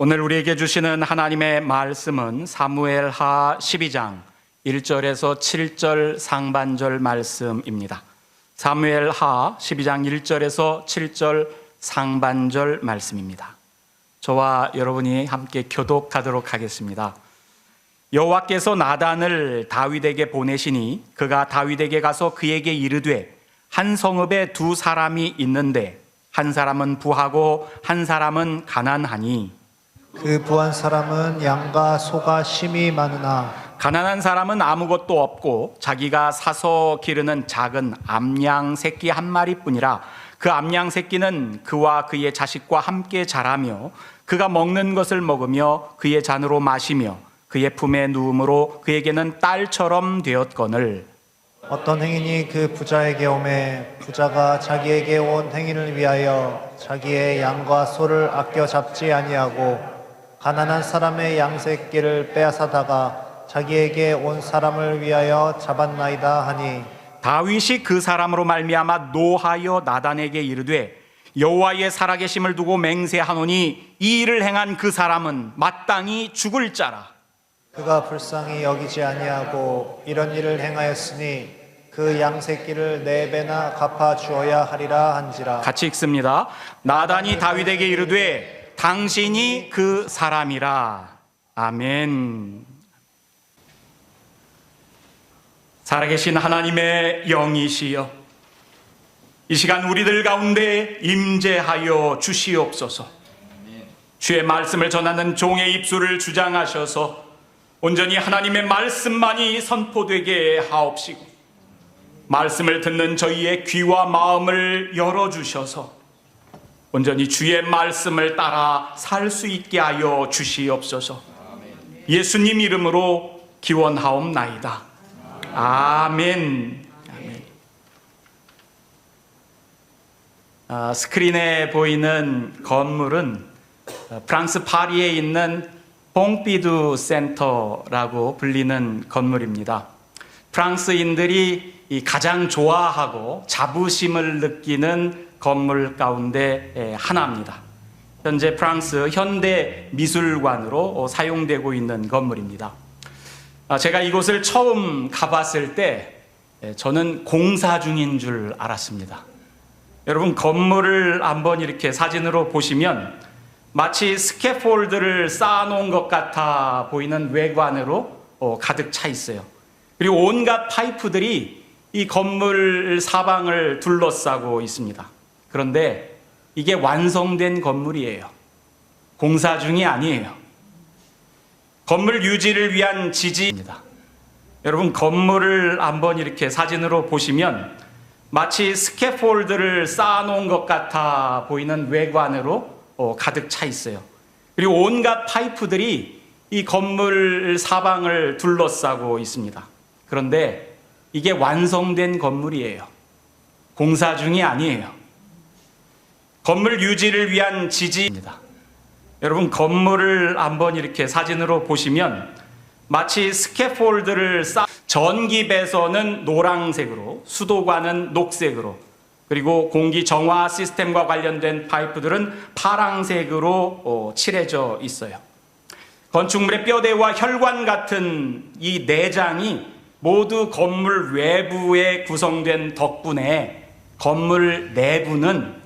오늘 우리에게 주시는 하나님의 말씀은 사무엘하 12장 1절에서 7절 상반절 말씀입니다. 사무엘하 12장 1절에서 7절 상반절 말씀입니다. 저와 여러분이 함께 교독하도록 하겠습니다. 여호와께서 나단을 다윗에게 보내시니 그가 다윗에게 가서 그에게 이르되 한 성읍에 두 사람이 있는데 한 사람은 부하고 한 사람은 가난하니 그 부한 사람은 양과 소가 심히 많으나 가난한 사람은 아무것도 없고 자기가 사서 기르는 작은 암양 새끼 한 마리뿐이라 그 암양 새끼는 그와 그의 자식과 함께 자라며 그가 먹는 것을 먹으며 그의 잔으로 마시며 그의 품에 누움으로 그에게는 딸처럼 되었거늘 어떤 행인이 그 부자에게 오매 부자가 자기에게 온 행인을 위하여 자기의 양과 소를 아껴 잡지 아니하고 가난한 사람의 양새끼를 빼앗아다가 자기에게 온 사람을 위하여 잡았나이다 하니 다윗이 그 사람으로 말미암아 노하여 나단에게 이르되 여호와의 살아계심을 두고 맹세하노니 이 일을 행한 그 사람은 마땅히 죽을 자라. 그가 불쌍히 여기지 아니하고 이런 일을 행하였으니 그 양새끼를 4배나 갚아 주어야 하리라 한지라. 같이 읽습니다. 나단이 다윗에게 이르되 당신이 그 사람이라. 아멘. 살아계신 하나님의 영이시여, 이 시간 우리들 가운데 임재하여 주시옵소서. 주의 말씀을 전하는 종의 입술을 주장하셔서 온전히 하나님의 말씀만이 선포되게 하옵시고 말씀을 듣는 저희의 귀와 마음을 열어주셔서 온전히 주의 말씀을 따라 살 수 있게 하여 주시옵소서. 예수님 이름으로 기원하옵나이다. 아멘. 아멘. 스크린에 보이는 건물은 프랑스 파리에 있는 퐁피두 센터라고 불리는 건물입니다. 프랑스인들이 가장 좋아하고 자부심을 느끼는 건물 가운데 하나입니다. 현재 프랑스 현대 미술관으로 사용되고 있는 건물입니다. 제가 이곳을 처음 가봤을 때 저는 공사 중인 줄 알았습니다. 여러분, 건물을 한번 이렇게 사진으로 보시면 마치 스캐폴드를 쌓아놓은 것 같아 보이는 외관으로 가득 차 있어요. 그리고 온갖 파이프들이 이 건물 사방을 둘러싸고 있습니다. 그런데 이게 완성된 건물이에요. 공사 중이 아니에요. 건물 유지를 위한 지지입니다. 여러분, 건물을 한번 이렇게 사진으로 보시면 마치 스캐폴드를 쌓아놓은 것 같아 보이는 외관으로 가득 차 있어요. 그리고 온갖 파이프들이 이 건물 사방을 둘러싸고 있습니다. 그런데 이게 완성된 건물이에요. 공사 중이 아니에요. 건물 유지를 위한 지지입니다. 여러분, 건물을 한번 이렇게 사진으로 보시면 마치 스캐폴드를 전기 배선은 노란색으로, 수도관은 녹색으로, 그리고 공기 정화 시스템과 관련된 파이프들은 파란색으로 칠해져 있어요. 건축물의 뼈대와 혈관 같은 이 내장이 모두 건물 외부에 구성된 덕분에 건물 내부는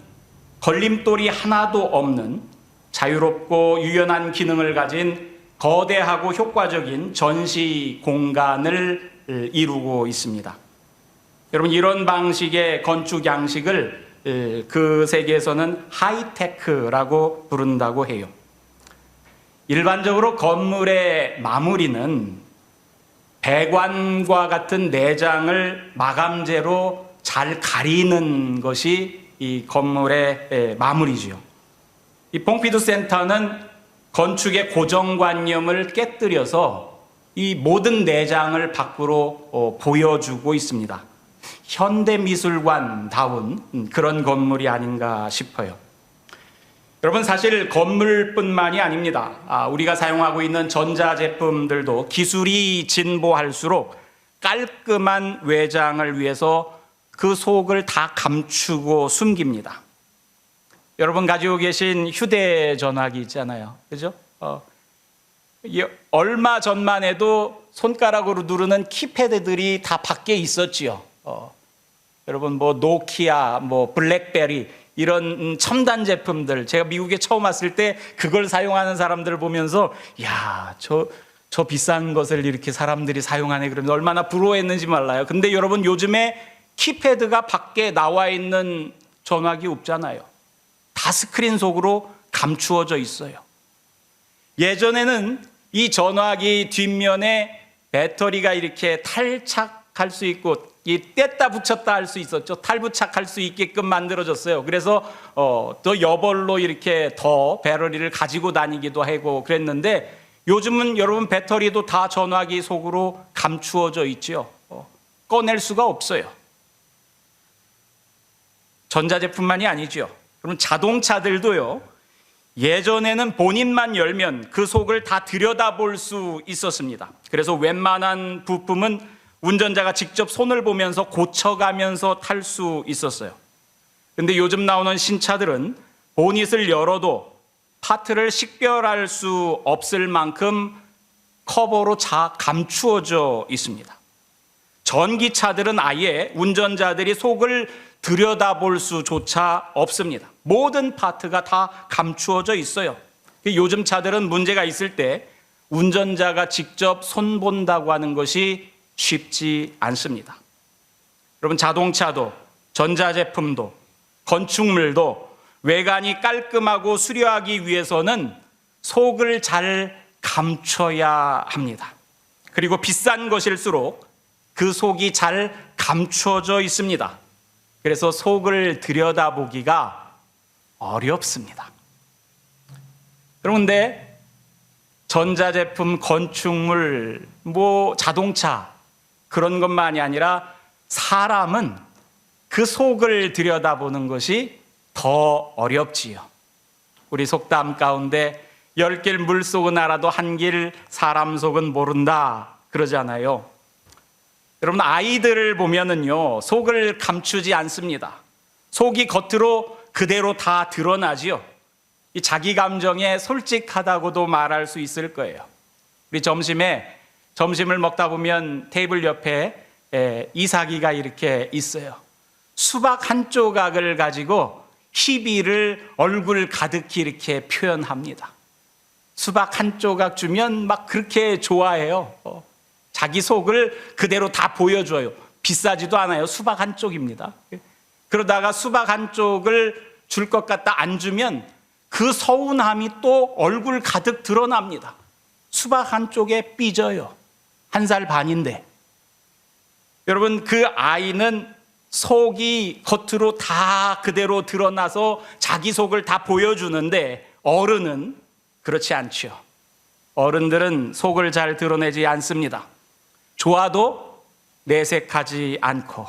걸림돌이 하나도 없는 자유롭고 유연한 기능을 가진 거대하고 효과적인 전시 공간을 이루고 있습니다. 여러분, 이런 방식의 건축 양식을 그 세계에서는 하이테크라고 부른다고 해요. 일반적으로 건물의 마무리는 배관과 같은 내장을 마감재로 잘 가리는 것이 이 건물의 마무리지요. 이 퐁피두 센터는 건축의 고정관념을 깨뜨려서 이 모든 내장을 밖으로 보여주고 있습니다. 현대미술관다운 그런 건물이 아닌가 싶어요. 여러분, 사실 건물뿐만이 아닙니다. 우리가 사용하고 있는 전자제품들도 기술이 진보할수록 깔끔한 외장을 위해서 그 속을 다 감추고 숨깁니다. 여러분 가지고 계신 휴대전화기 있잖아요. 그죠? 얼마 전만 해도 손가락으로 누르는 키패드들이 다 밖에 있었지요. 여러분 뭐 노키아, 뭐 블랙베리 이런 첨단 제품들, 제가 미국에 처음 왔을 때 그걸 사용하는 사람들을 보면서 야, 저 비싼 것을 이렇게 사람들이 사용하네 그러면 얼마나 부러워했는지 몰라요. 근데 여러분 요즘에 키패드가 밖에 나와 있는 전화기 없잖아요. 다 스크린 속으로 감추어져 있어요. 예전에는 이 전화기 뒷면에 배터리가 이렇게 탈착할 수 있고 이 뗐다 붙였다 할 수 있었죠. 탈부착할 수 있게끔 만들어졌어요. 그래서 또 여벌로 이렇게 더 배터리를 가지고 다니기도 하고 그랬는데 요즘은 여러분 배터리도 다 전화기 속으로 감추어져 있죠. 꺼낼 수가 없어요. 전자제품만이 아니죠. 그럼 자동차들도요. 예전에는 본인만 열면 그 속을 다 들여다볼 수 있었습니다. 그래서 웬만한 부품은 운전자가 직접 손을 보면서 고쳐가면서 탈 수 있었어요. 근데 요즘 나오는 신차들은 보닛을 열어도 파트를 식별할 수 없을 만큼 커버로 감추어져 있습니다. 전기차들은 아예 운전자들이 속을 들여다볼 수조차 없습니다. 모든 파트가 다 감추어져 있어요. 요즘 차들은 문제가 있을 때 운전자가 직접 손본다고 하는 것이 쉽지 않습니다. 여러분 자동차도 전자제품도 건축물도 외관이 깔끔하고 수려하기 위해서는 속을 잘 감춰야 합니다. 그리고 비싼 것일수록 그 속이 잘 감추어져 있습니다. 그래서 속을 들여다보기가 어렵습니다. 그런데 전자제품, 건축물, 자동차 그런 것만이 아니라 사람은 그 속을 들여다보는 것이 더 어렵지요. 우리 속담 가운데 10길 물속은 알아도 한 길 사람 속은 모른다 그러잖아요. 여러분 아이들을 보면은요 속을 감추지 않습니다. 속이 겉으로 그대로 다 드러나지요. 이 자기 감정에 솔직하다고도 말할 수 있을 거예요. 우리 점심을 먹다 보면 테이블 옆에 이삭이가 이렇게 있어요. 수박 한 조각을 가지고 희비를 얼굴 가득히 이렇게 표현합니다. 수박 한 조각 주면 막 그렇게 좋아해요. 자기 속을 그대로 다 보여줘요. 비싸지도 않아요. 수박 한 쪽입니다. 그러다가 수박 한 쪽을 줄 것 같다 안 주면 그 서운함이 또 얼굴 가득 드러납니다. 수박 한 쪽에 삐져요. 1살 반인데. 여러분 그 아이는 속이 겉으로 다 그대로 드러나서 자기 속을 다 보여주는데 어른은 그렇지 않죠. 어른들은 속을 잘 드러내지 않습니다. 좋아도 내색하지 않고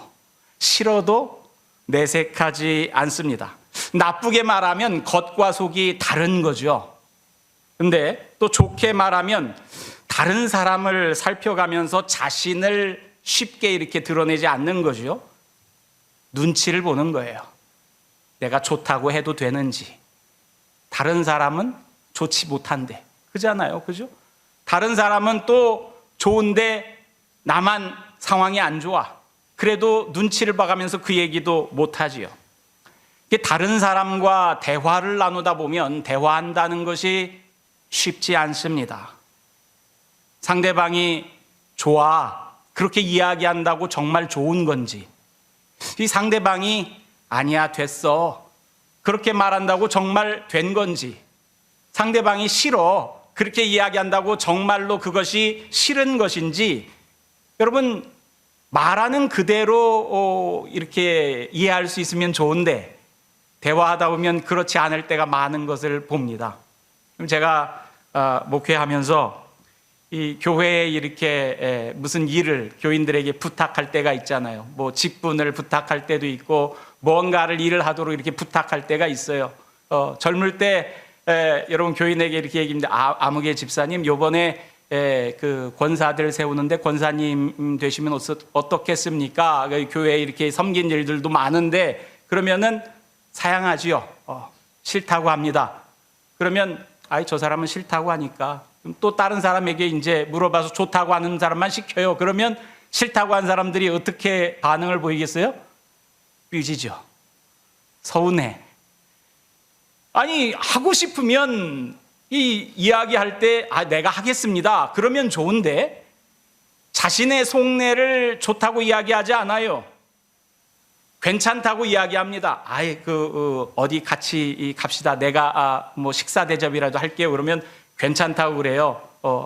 싫어도 내색하지 않습니다. 나쁘게 말하면 겉과 속이 다른 거죠. 근데 또 좋게 말하면 다른 사람을 살펴가면서 자신을 쉽게 이렇게 드러내지 않는 거죠. 눈치를 보는 거예요. 내가 좋다고 해도 되는지. 다른 사람은 좋지 못한데. 그잖아요. 그죠? 다른 사람은 또 좋은데 나만 상황이 안 좋아. 그래도 눈치를 봐가면서 그 얘기도 못하지요. 다른 사람과 대화를 나누다 보면 대화한다는 것이 쉽지 않습니다. 상대방이 좋아 그렇게 이야기한다고 정말 좋은 건지, 이 상대방이 아니야 됐어 그렇게 말한다고 정말 된 건지, 상대방이 싫어 그렇게 이야기한다고 정말로 그것이 싫은 것인지, 여러분 말하는 그대로 이렇게 이해할 수 있으면 좋은데 대화하다 보면 그렇지 않을 때가 많은 것을 봅니다. 제가 목회하면서 이 교회에 이렇게 무슨 일을 교인들에게 부탁할 때가 있잖아요. 뭐 직분을 부탁할 때도 있고 뭔가를 일을 하도록 이렇게 부탁할 때가 있어요. 젊을 때 여러분 교인에게 이렇게 얘기합니다. 아무개 집사님 요번에 그 권사들 세우는데 권사님 되시면 어떻겠습니까? 교회에 이렇게 섬긴 일들도 많은데 그러면은 사양하지요. 싫다고 합니다. 그러면 아이, 저 사람은 싫다고 하니까 그럼 또 다른 사람에게 이제 물어봐서 좋다고 하는 사람만 시켜요. 그러면 싫다고 한 사람들이 어떻게 반응을 보이겠어요? 삐지죠. 서운해. 아니, 하고 싶으면 이 이야기할 때 내가 하겠습니다. 그러면 좋은데 자신의 속내를 좋다고 이야기하지 않아요. 괜찮다고 이야기합니다. 어디 같이 갑시다. 내가 뭐 식사 대접이라도 할게요. 그러면 괜찮다고 그래요.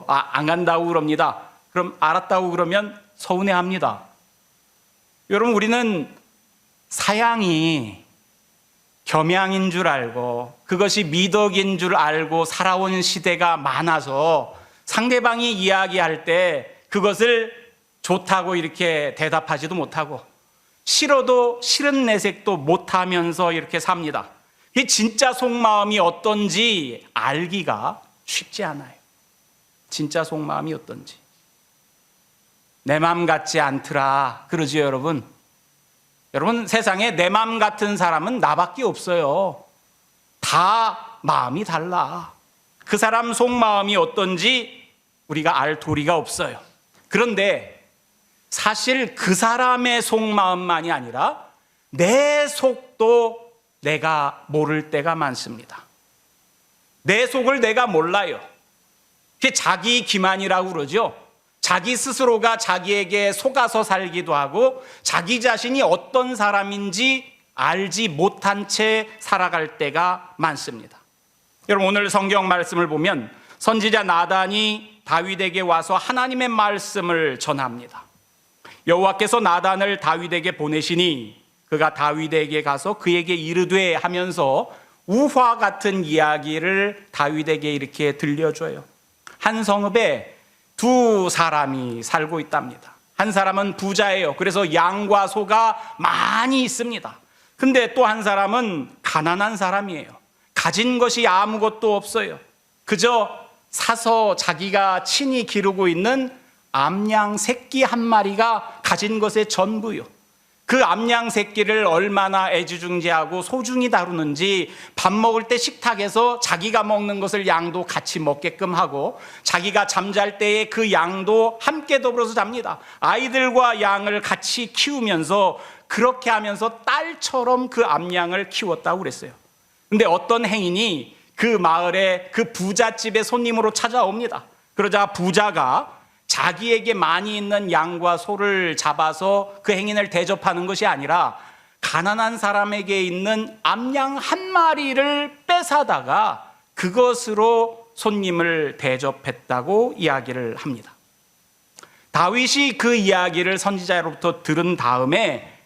안 간다고 그럽니다. 그럼 알았다고 그러면 서운해합니다. 여러분, 우리는 사양이 겸양인 줄 알고 그것이 미덕인 줄 알고 살아온 시대가 많아서 상대방이 이야기할 때 그것을 좋다고 이렇게 대답하지도 못하고 싫어도 싫은 내색도 못하면서 이렇게 삽니다. 이 진짜 속마음이 어떤지 알기가 쉽지 않아요. 진짜 속마음이 어떤지. 내 맘 같지 않더라 그러지요, 여러분. 여러분, 세상에 내 맘 같은 사람은 나밖에 없어요. 다 마음이 달라. 그 사람 속마음이 어떤지 우리가 알 도리가 없어요. 그런데 사실 그 사람의 속마음만이 아니라 내 속도 내가 모를 때가 많습니다. 내 속을 내가 몰라요. 그게 자기 기만이라고 그러죠. 자기 스스로가 자기에게 속아서 살기도 하고 자기 자신이 어떤 사람인지 알지 못한 채 살아갈 때가 많습니다. 여러분, 오늘 성경 말씀을 보면 선지자 나단이 다윗에게 와서 하나님의 말씀을 전합니다. 여호와께서 나단을 다윗에게 보내시니 그가 다윗에게 가서 그에게 이르되 하면서 우화 같은 이야기를 다윗에게 이렇게 들려줘요. 한 성읍에 두 사람이 살고 있답니다. 한 사람은 부자예요. 그래서 양과 소가 많이 있습니다. 근데 또 한 사람은 가난한 사람이에요. 가진 것이 아무것도 없어요. 그저 사서 자기가 친히 기르고 있는 암양 새끼 한 마리가 가진 것의 전부요. 그 암양 새끼를 얼마나 애지중지하고 소중히 다루는지 밥 먹을 때 식탁에서 자기가 먹는 것을 양도 같이 먹게끔 하고 자기가 잠잘 때에 그 양도 함께 더불어서 잡니다. 아이들과 양을 같이 키우면서 그렇게 하면서 딸처럼 그 암양을 키웠다고 그랬어요. 근데 어떤 행인이 그 마을에 그 부잣집에 손님으로 찾아옵니다. 그러자 부자가 자기에게 많이 있는 양과 소를 잡아서 그 행인을 대접하는 것이 아니라 가난한 사람에게 있는 암양 한 마리를 뺏어다가 그것으로 손님을 대접했다고 이야기를 합니다. 다윗이 그 이야기를 선지자로부터 들은 다음에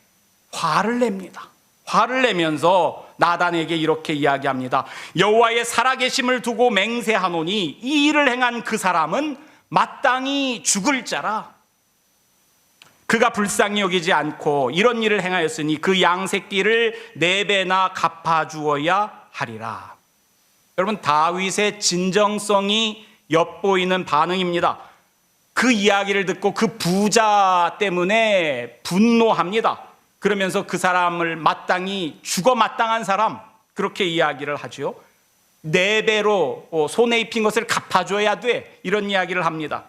화를 냅니다. 화를 내면서 나단에게 이렇게 이야기합니다. 여호와의 살아계심을 두고 맹세하노니 이 일을 행한 그 사람은 마땅히 죽을 자라. 그가 불쌍히 여기지 않고 이런 일을 행하였으니 그 양 새끼를 4배나 갚아주어야 하리라. 여러분, 다윗의 진정성이 엿보이는 반응입니다. 그 이야기를 듣고 그 부자 때문에 분노합니다. 그러면서 그 사람을 마땅히 죽어 마땅한 사람, 그렇게 이야기를 하죠. 4배로 손에 입힌 것을 갚아줘야 돼, 이런 이야기를 합니다.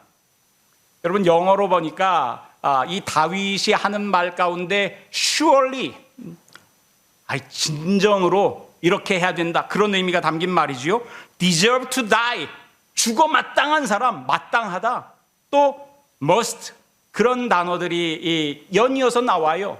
여러분, 영어로 보니까 이 다윗이 하는 말 가운데 surely, 진정으로 이렇게 해야 된다, 그런 의미가 담긴 말이지요. deserve to die, 죽어 마땅한 사람, 마땅하다. 또 must, 그런 단어들이 연이어서 나와요.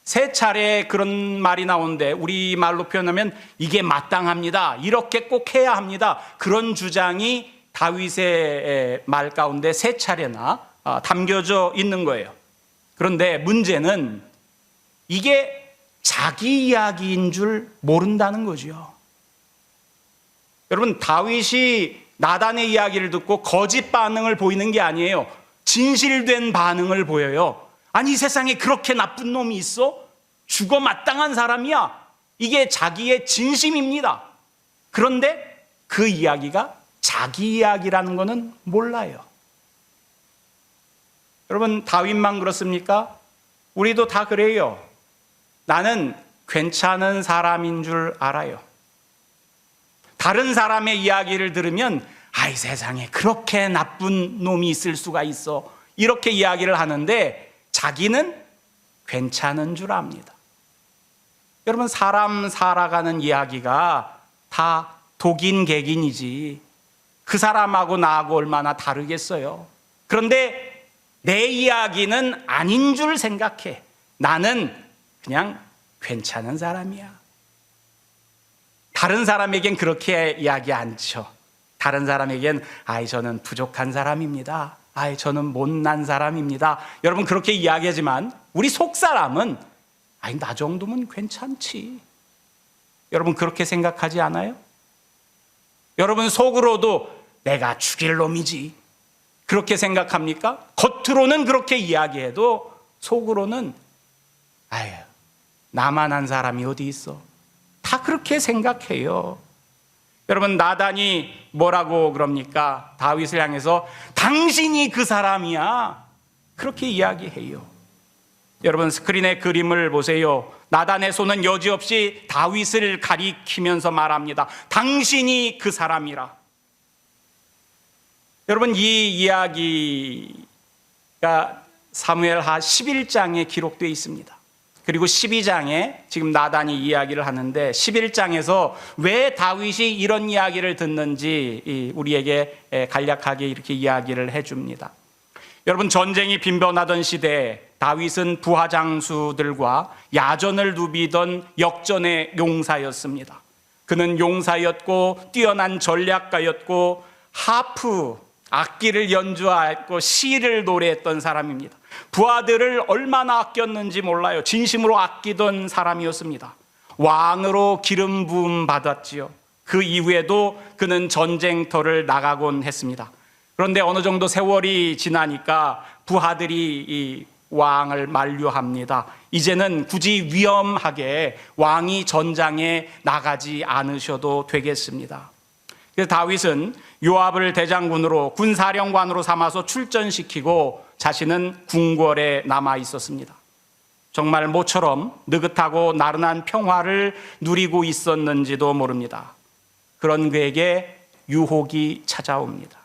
3차례 그런 말이 나오는데 우리말로 표현하면 이게 마땅합니다, 이렇게 꼭 해야 합니다, 그런 주장이 다윗의 말 가운데 3차례나 담겨져 있는 거예요. 그런데 문제는 이게 자기 이야기인 줄 모른다는 거죠. 여러분, 다윗이 나단의 이야기를 듣고 거짓 반응을 보이는 게 아니에요. 진실된 반응을 보여요. 아니, 이 세상에 그렇게 나쁜 놈이 있어? 죽어 마땅한 사람이야. 이게 자기의 진심입니다. 그런데 그 이야기가 자기 이야기라는 것은 몰라요. 여러분, 다윗만 그렇습니까? 우리도 다 그래요. 나는 괜찮은 사람인 줄 알아요. 다른 사람의 이야기를 들으면 아이 세상에 그렇게 나쁜 놈이 있을 수가 있어, 이렇게 이야기를 하는데 자기는 괜찮은 줄 압니다. 여러분, 사람 살아가는 이야기가 다 독인 객인이지 그 사람하고 나하고 얼마나 다르겠어요. 그런데 내 이야기는 아닌 줄 생각해. 나는 그냥 괜찮은 사람이야. 다른 사람에겐 그렇게 이야기 안 쳐. 다른 사람에겐 아이 저는 부족한 사람입니다, 아이 저는 못난 사람입니다, 여러분 그렇게 이야기하지만 우리 속 사람은 아이 나 정도면 괜찮지. 여러분 그렇게 생각하지 않아요? 여러분 속으로도 내가 죽일 놈이지 그렇게 생각합니까? 겉으로는 그렇게 이야기해도 속으로는 아유 나만한 사람이 어디 있어, 다 그렇게 생각해요. 여러분 나단이 뭐라고 그럽니까? 다윗을 향해서 당신이 그 사람이야 그렇게 이야기해요. 여러분 스크린에 그림을 보세요. 나단의 손은 여지없이 다윗을 가리키면서 말합니다. 당신이 그 사람이라. 여러분 이 이야기가 사무엘하 11장에 기록되어 있습니다. 그리고 12장에 지금 나단이 이야기를 하는데 11장에서 왜 다윗이 이런 이야기를 듣는지 우리에게 간략하게 이렇게 이야기를 해줍니다. 여러분 전쟁이 빈번하던 시대에 다윗은 부하 장수들과 야전을 누비던 역전의 용사였습니다. 그는 용사였고 뛰어난 전략가였고 하프 악기를 연주하였고 시를 노래했던 사람입니다. 부하들을 얼마나 아꼈는지 몰라요. 진심으로 아끼던 사람이었습니다. 왕으로 기름 부음 받았지요. 그 이후에도 그는 전쟁터를 나가곤 했습니다. 그런데 어느 정도 세월이 지나니까 부하들이 이 왕을 만류합니다. 이제는 굳이 위험하게 왕이 전장에 나가지 않으셔도 되겠습니다. 그래서 다윗은 요압을 대장군으로 군사령관으로 삼아서 출전시키고 자신은 궁궐에 남아 있었습니다. 정말 모처럼 느긋하고 나른한 평화를 누리고 있었는지도 모릅니다. 그런 그에게 유혹이 찾아옵니다.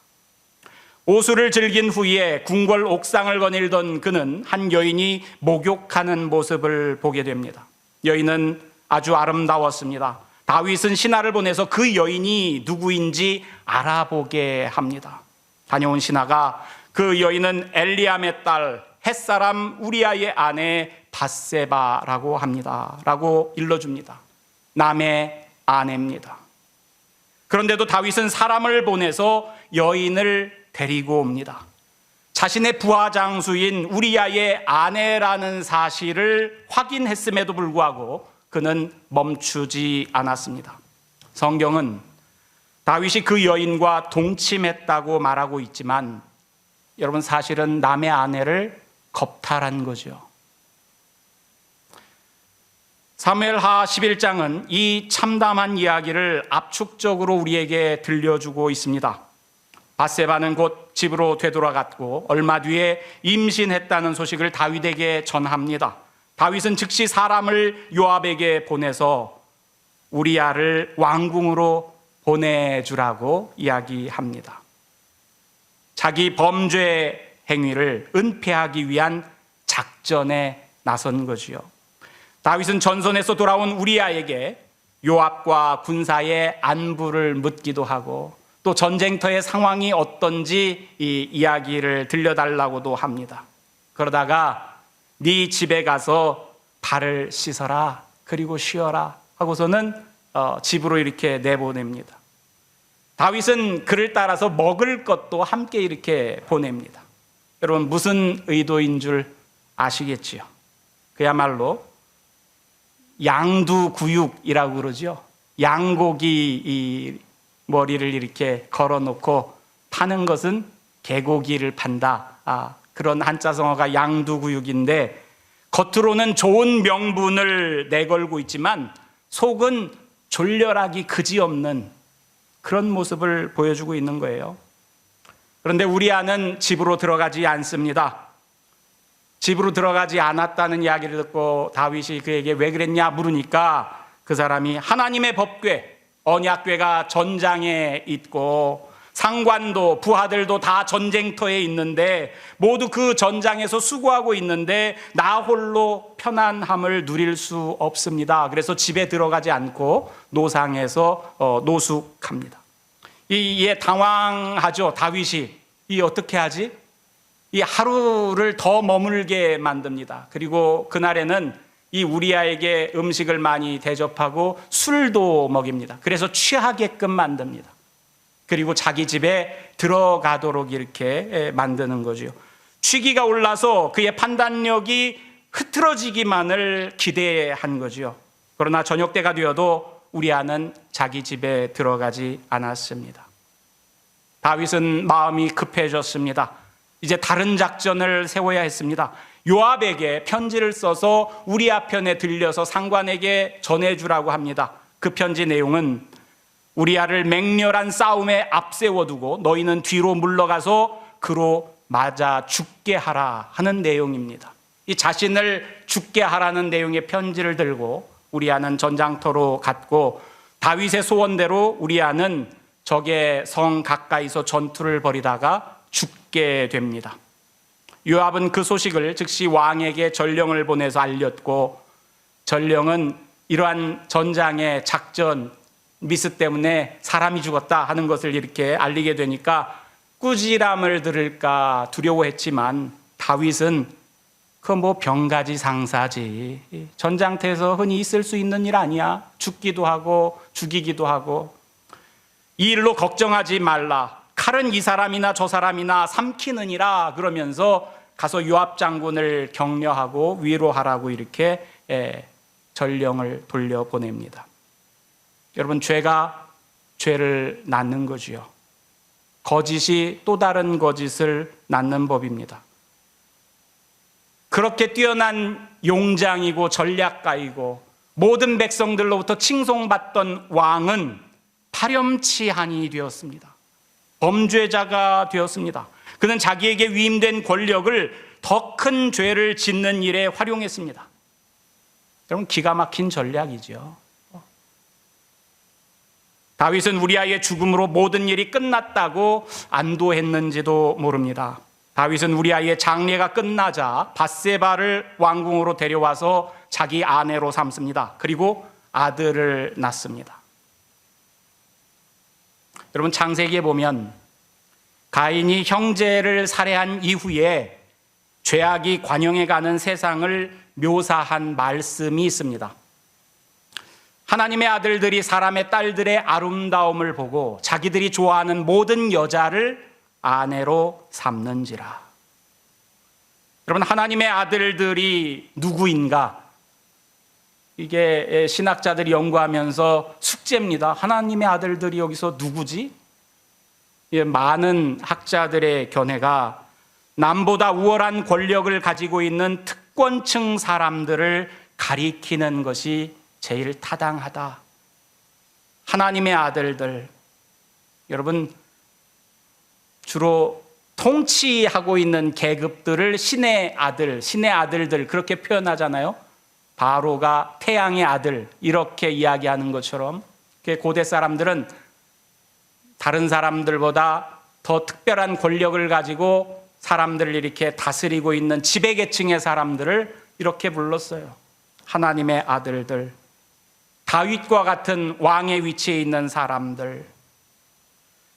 오수를 즐긴 후에 궁궐 옥상을 거닐던 그는 한 여인이 목욕하는 모습을 보게 됩니다. 여인은 아주 아름다웠습니다. 다윗은 신하를 보내서 그 여인이 누구인지 알아보게 합니다. 다녀온 신하가 그 여인은 엘리암의 딸 햇사람 우리아의 아내 밧세바라고 합니다 라고 일러줍니다. 남의 아내입니다. 그런데도 다윗은 사람을 보내서 여인을 데리고 옵니다. 자신의 부하 장수인 우리아의 아내라는 사실을 확인했음에도 불구하고 그는 멈추지 않았습니다. 성경은 다윗이 그 여인과 동침했다고 말하고 있지만 여러분 사실은 남의 아내를 겁탈한 거죠. 사무엘하 11장은 이 참담한 이야기를 압축적으로 우리에게 들려주고 있습니다. 밧세바는 곧 집으로 되돌아갔고 얼마 뒤에 임신했다는 소식을 다윗에게 전합니다. 다윗은 즉시 사람을 요압에게 보내서 우리아를 왕궁으로 보내주라고 이야기합니다. 자기 범죄 행위를 은폐하기 위한 작전에 나선 거지요. 다윗은 전선에서 돌아온 우리아에게 요압과 군사의 안부를 묻기도 하고 또 전쟁터의 상황이 어떤지 이 이야기를 들려달라고도 합니다. 그러다가 네 집에 가서 발을 씻어라 그리고 쉬어라 하고서는 집으로 이렇게 내보냅니다. 다윗은 그를 따라서 먹을 것도 함께 이렇게 보냅니다. 여러분 무슨 의도인 줄 아시겠지요? 그야말로 양두구육이라고 그러죠. 양고기 이 머리를 이렇게 걸어놓고 파는 것은 개고기를 판다. 그런 한자성어가 양두구육인데 겉으로는 좋은 명분을 내걸고 있지만 속은 졸렬하기 그지없는 그런 모습을 보여주고 있는 거예요. 그런데 우리아는 집으로 들어가지 않습니다. 집으로 들어가지 않았다는 이야기를 듣고 다윗이 그에게 왜 그랬냐 물으니까 그 사람이 하나님의 법궤, 언약궤가 전장에 있고 상관도 부하들도 다 전쟁터에 있는데 모두 그 전장에서 수고하고 있는데 나 홀로 편안함을 누릴 수 없습니다. 그래서 집에 들어가지 않고 노상에서 노숙합니다. 이에 당황하죠. 다윗이 이 어떻게 하지? 이 하루를 더 머물게 만듭니다. 그리고 그날에는 이 우리아에게 음식을 많이 대접하고 술도 먹입니다. 그래서 취하게끔 만듭니다. 그리고 자기 집에 들어가도록 이렇게 만드는 거죠. 취기가 올라서 그의 판단력이 흐트러지기만을 기대한 거죠. 그러나 저녁 때가 되어도 우리아는 자기 집에 들어가지 않았습니다. 다윗은 마음이 급해졌습니다. 이제 다른 작전을 세워야 했습니다. 요압에게 편지를 써서 우리아 편에 들려서 상관에게 전해주라고 합니다. 그 편지 내용은 우리아를 맹렬한 싸움에 앞세워두고 너희는 뒤로 물러가서 그로 맞아 죽게 하라 하는 내용입니다. 이 자신을 죽게 하라는 내용의 편지를 들고 우리아는 전장터로 갔고 다윗의 소원대로 우리아는 적의 성 가까이서 전투를 벌이다가 죽게 됩니다. 요압은 그 소식을 즉시 왕에게 전령을 보내서 알렸고 전령은 이러한 전장의 작전 미스 때문에 사람이 죽었다 하는 것을 이렇게 알리게 되니까 꾸지람을 들을까 두려워했지만 다윗은 그 뭐 병가지 상사지, 전장터에서 흔히 있을 수 있는 일 아니야. 죽기도 하고 죽이기도 하고 이 일로 걱정하지 말라. 칼은 이 사람이나 저 사람이나 삼키느니라 그러면서 가서 요압 장군을 격려하고 위로하라고 이렇게 전령을 돌려보냅니다. 여러분, 죄가 죄를 낳는 거지요. 거짓이 또 다른 거짓을 낳는 법입니다. 그렇게 뛰어난 용장이고 전략가이고 모든 백성들로부터 칭송받던 왕은 파렴치한이 되었습니다. 범죄자가 되었습니다. 그는 자기에게 위임된 권력을 더 큰 죄를 짓는 일에 활용했습니다. 여러분, 기가 막힌 전략이죠. 다윗은 우리아의 죽음으로 모든 일이 끝났다고 안도했는지도 모릅니다. 다윗은 우리아의 장례가 끝나자 밧세바를 왕궁으로 데려와서 자기 아내로 삼습니다. 그리고 아들을 낳습니다. 여러분, 창세기에 보면 가인이 형제를 살해한 이후에 죄악이 관영해가는 세상을 묘사한 말씀이 있습니다. 하나님의 아들들이 사람의 딸들의 아름다움을 보고 자기들이 좋아하는 모든 여자를 아내로 삼는지라. 여러분, 하나님의 아들들이 누구인가? 이게 신학자들이 연구하면서 숙제입니다. 하나님의 아들들이 여기서 누구지? 많은 학자들의 견해가 남보다 우월한 권력을 가지고 있는 특권층 사람들을 가리키는 것이 제일 타당하다. 하나님의 아들들, 여러분, 주로 통치하고 있는 계급들을 신의 아들, 신의 아들들 그렇게 표현하잖아요. 바로가 태양의 아들 이렇게 이야기하는 것처럼 고대 사람들은 다른 사람들보다 더 특별한 권력을 가지고 사람들을 이렇게 다스리고 있는 지배계층의 사람들을 이렇게 불렀어요. 하나님의 아들들, 다윗과 같은 왕의 위치에 있는 사람들.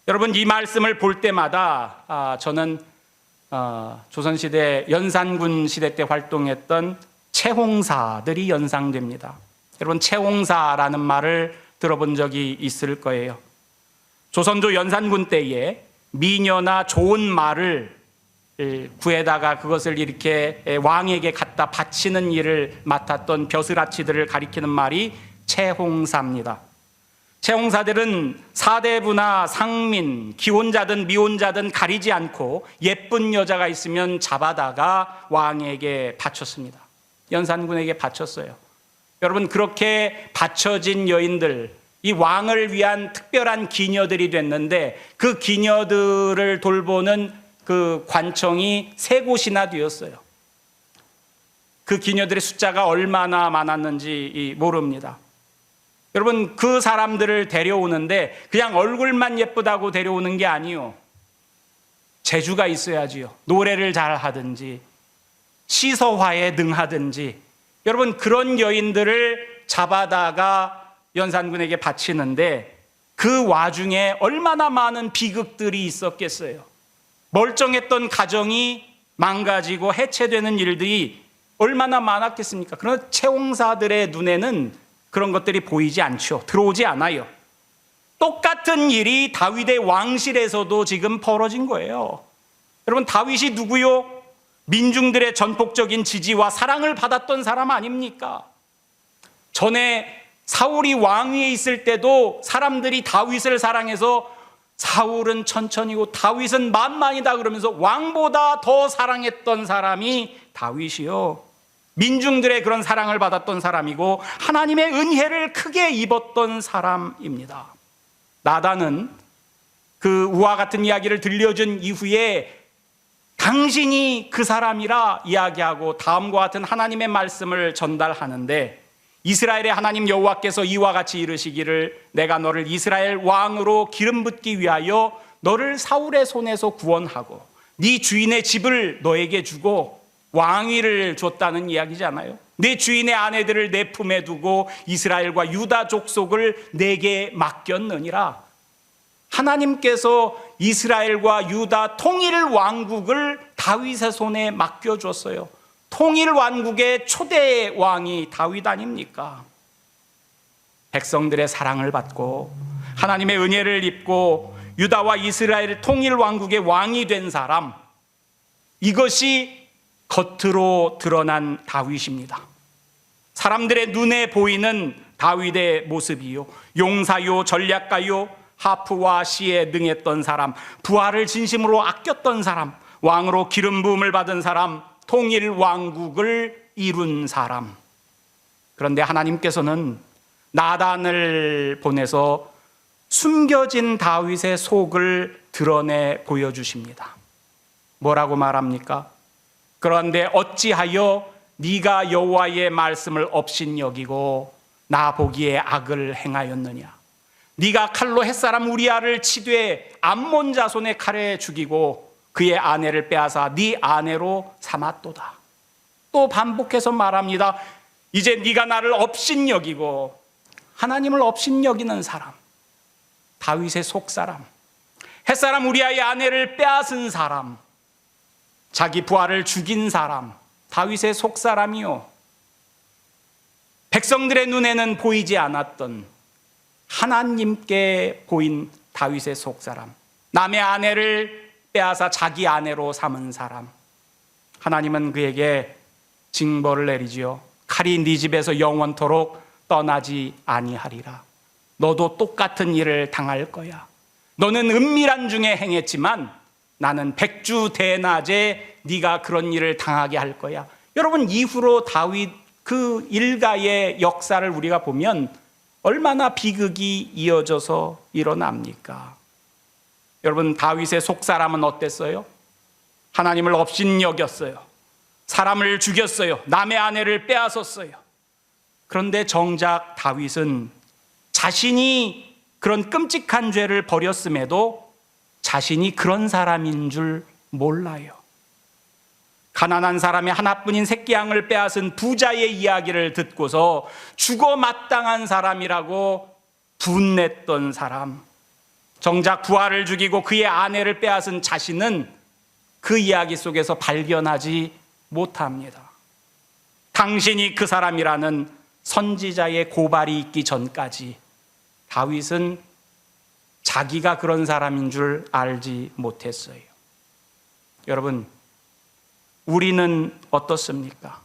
여러분, 이 말씀을 볼 때마다 저는 조선시대 연산군 시대 때 활동했던 채홍사들이 연상됩니다. 여러분, 채홍사라는 말을 들어본 적이 있을 거예요. 조선조 연산군 때에 미녀나 좋은 말을 구해다가 그것을 이렇게 왕에게 갖다 바치는 일을 맡았던 벼슬아치들을 가리키는 말이 채홍사입니다. 채홍사들은 사대부나 상민, 기혼자든 미혼자든 가리지 않고 예쁜 여자가 있으면 잡아다가 왕에게 바쳤습니다. 연산군에게 바쳤어요. 여러분, 그렇게 바쳐진 여인들, 이 왕을 위한 특별한 기녀들이 됐는데 그 기녀들을 돌보는 그 관청이 3곳이나 되었어요. 그 기녀들의 숫자가 얼마나 많았는지 모릅니다. 여러분, 그 사람들을 데려오는데 그냥 얼굴만 예쁘다고 데려오는 게 아니요. 재주가 있어야지요. 노래를 잘 하든지 시서화에 능하든지. 여러분, 그런 여인들을 잡아다가 연산군에게 바치는데 그 와중에 얼마나 많은 비극들이 있었겠어요. 멀쩡했던 가정이 망가지고 해체되는 일들이 얼마나 많았겠습니까? 그러나 채용사들의 눈에는 그런 것들이 보이지 않죠. 들어오지 않아요. 똑같은 일이 다윗의 왕실에서도 지금 벌어진 거예요. 여러분, 다윗이 누구요? 민중들의 전폭적인 지지와 사랑을 받았던 사람 아닙니까? 전에 사울이 왕위에 있을 때도 사람들이 다윗을 사랑해서 사울은 천천히고 다윗은 만만이다 그러면서 왕보다 더 사랑했던 사람이 다윗이요. 민중들의 그런 사랑을 받았던 사람이고 하나님의 은혜를 크게 입었던 사람입니다. 나단은 그 우와 같은 이야기를 들려준 이후에 당신이 그 사람이라 이야기하고 다음과 같은 하나님의 말씀을 전달하는데, 이스라엘의 하나님 여호와께서 이와 같이 이르시기를 내가 너를 이스라엘 왕으로 기름 붓기 위하여 너를 사울의 손에서 구원하고 네 주인의 집을 너에게 주고 왕위를 줬다는 이야기잖아요. 내 주인의 아내들을 내 품에 두고 이스라엘과 유다 족속을 내게 맡겼느니라. 하나님께서 이스라엘과 유다 통일 왕국을 다윗의 손에 맡겨줬어요. 통일 왕국의 초대 왕이 다윗 아닙니까? 백성들의 사랑을 받고 하나님의 은혜를 입고 유다와 이스라엘 통일 왕국의 왕이 된 사람, 이것이 겉으로 드러난 다윗입니다. 사람들의 눈에 보이는 다윗의 모습이요, 용사요, 전략가요, 하프와 시에 능했던 사람, 부하를 진심으로 아꼈던 사람, 왕으로 기름 부음을 받은 사람, 통일 왕국을 이룬 사람. 그런데 하나님께서는 나단을 보내서 숨겨진 다윗의 속을 드러내 보여주십니다. 뭐라고 말합니까? 그런데 어찌하여 네가 여호와의 말씀을 업신여기고 나 보기에 악을 행하였느냐? 네가 칼로 햇사람 우리아를 치되 암몬 자손의 칼에 죽이고 그의 아내를 빼앗아 네 아내로 삼았도다. 또 반복해서 말합니다. 이제 네가 나를 업신여기고, 하나님을 업신여기는 사람, 다윗의 속사람, 햇사람 우리아의 아내를 빼앗은 사람, 자기 부하를 죽인 사람, 다윗의 속사람이요, 백성들의 눈에는 보이지 않았던 하나님께 보인 다윗의 속사람, 남의 아내를 빼앗아 자기 아내로 삼은 사람. 하나님은 그에게 징벌을 내리지요. 칼이 네 집에서 영원토록 떠나지 아니하리라. 너도 똑같은 일을 당할 거야. 너는 은밀한 중에 행했지만 나는 백주대낮에 네가 그런 일을 당하게 할 거야. 여러분, 이후로 다윗 그 일가의 역사를 우리가 보면 얼마나 비극이 이어져서 일어납니까? 여러분, 다윗의 속사람은 어땠어요? 하나님을 업신여겼어요. 사람을 죽였어요. 남의 아내를 빼앗았어요. 그런데 정작 다윗은 자신이 그런 끔찍한 죄를 벌였음에도 자신이 그런 사람인 줄 몰라요. 가난한 사람의 하나뿐인 새끼 양을 빼앗은 부자의 이야기를 듣고서 죽어 마땅한 사람이라고 분냈던 사람, 정작 부하를 죽이고 그의 아내를 빼앗은 자신은 그 이야기 속에서 발견하지 못합니다. 당신이 그 사람이라는 선지자의 고발이 있기 전까지 다윗은 자기가 그런 사람인 줄 알지 못했어요. 여러분, 우리는 어떻습니까?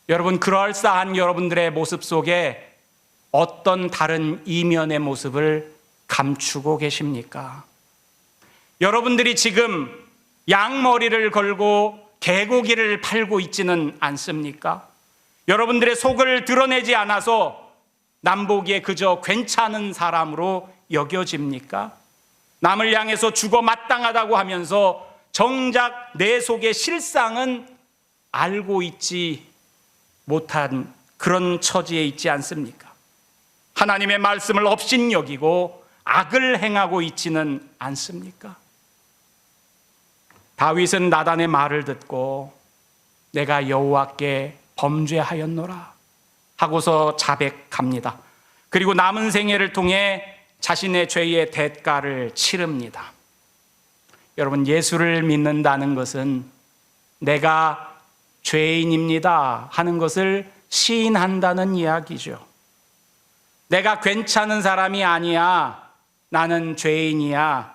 여러분, 그럴싸한 여러분들의 모습 속에 어떤 다른 이면의 모습을 감추고 계십니까? 여러분들이 지금 양머리를 걸고 개고기를 팔고 있지는 않습니까? 여러분들의 속을 드러내지 않아서 남보기에 그저 괜찮은 사람으로 여겨집니까? 남을 향해서 죽어 마땅하다고 하면서 정작 내 속의 실상은 알고 있지 못한 그런 처지에 있지 않습니까? 하나님의 말씀을 업신여기고 악을 행하고 있지는 않습니까? 다윗은 나단의 말을 듣고 내가 여호와께 범죄하였노라 하고서 자백합니다. 그리고 남은 생애를 통해 자신의 죄의 대가를 치릅니다. 여러분, 예수를 믿는다는 것은 내가 죄인입니다 하는 것을 시인한다는 이야기죠. 내가 괜찮은 사람이 아니야, 나는 죄인이야,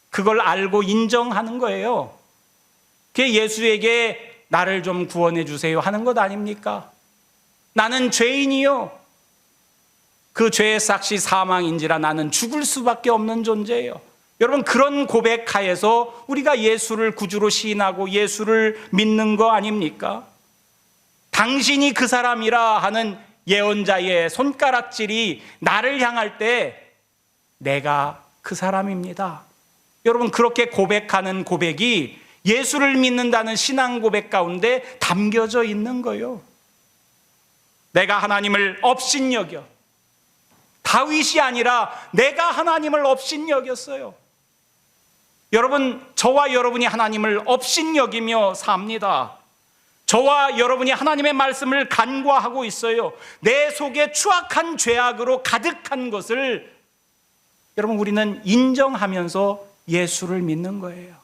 그걸 알고 인정하는 거예요. 그게 예수에게 나를 좀 구원해 주세요 하는 것 아닙니까? 나는 죄인이요, 그 죄의 삭시 사망인지라 나는 죽을 수밖에 없는 존재예요. 여러분, 그런 고백하에서 우리가 예수를 구주로 시인하고 예수를 믿는 거 아닙니까? 당신이 그 사람이라 하는 예언자의 손가락질이 나를 향할 때 내가 그 사람입니다. 여러분, 그렇게 고백하는 고백이 예수를 믿는다는 신앙 고백 가운데 담겨져 있는 거예요. 내가 하나님을 업신여겨. 다윗이 아니라 내가 하나님을 업신여겼어요. 여러분, 저와 여러분이 하나님을 업신여기며 삽니다. 저와 여러분이 하나님의 말씀을 간과하고 있어요. 내 속에 추악한 죄악으로 가득한 것을 여러분, 우리는 인정하면서 예수를 믿는 거예요.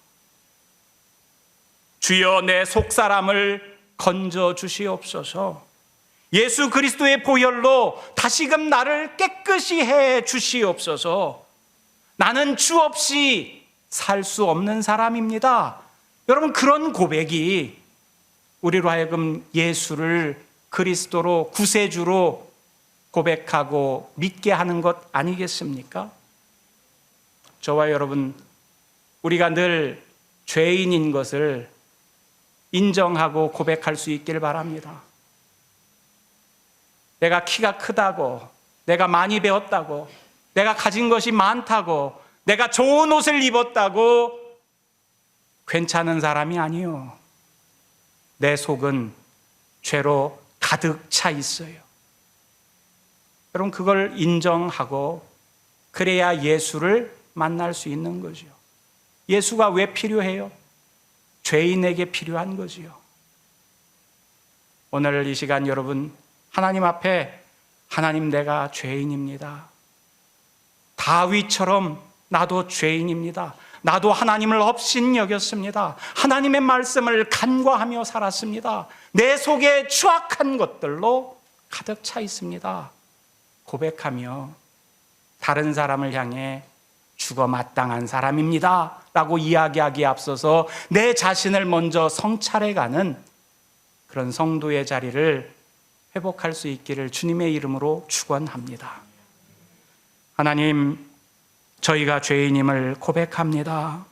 주여, 내 속사람을 건져 주시옵소서. 예수 그리스도의 보혈로 다시금 나를 깨끗이 해 주시옵소서. 나는 주 없이 살 수 없는 사람입니다. 여러분, 그런 고백이 우리로 하여금 예수를 그리스도로 구세주로 고백하고 믿게 하는 것 아니겠습니까? 저와 여러분, 우리가 늘 죄인인 것을 인정하고 고백할 수 있길 바랍니다. 내가 키가 크다고, 내가 많이 배웠다고, 내가 가진 것이 많다고, 내가 좋은 옷을 입었다고 괜찮은 사람이 아니요, 내 속은 죄로 가득 차 있어요. 여러분, 그걸 인정하고 그래야 예수를 만날 수 있는 거죠. 예수가 왜 필요해요? 죄인에게 필요한 거지요. 오늘 이 시간 여러분, 하나님 앞에 하나님, 내가 죄인입니다. 다윗처럼 나도 죄인입니다. 나도 하나님을 업신여겼습니다. 하나님의 말씀을 간과하며 살았습니다. 내 속에 추악한 것들로 가득 차 있습니다. 고백하며 다른 사람을 향해 죽어 마땅한 사람입니다 라고 이야기하기에 앞서서 내 자신을 먼저 성찰해가는 그런 성도의 자리를 회복할 수 있기를 주님의 이름으로 축원합니다. 하나님, 저희가 죄인임을 고백합니다.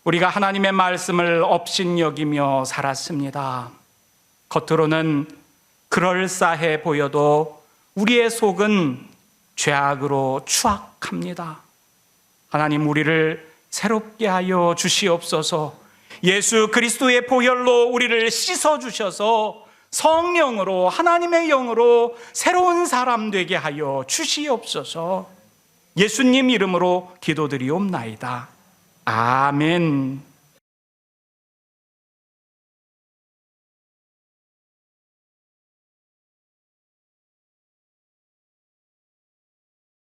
우리가 하나님의 말씀을 업신여기며 살았습니다. 겉으로는 그럴싸해 보여도 우리의 속은 죄악으로 추악합니다. 하나님, 우리를 새롭게 하여 주시옵소서. 예수 그리스도의 보혈로 우리를 씻어주셔서 성령으로, 하나님의 영으로 새로운 사람 되게 하여 주시옵소서. 예수님 이름으로 기도드리옵나이다. 아멘.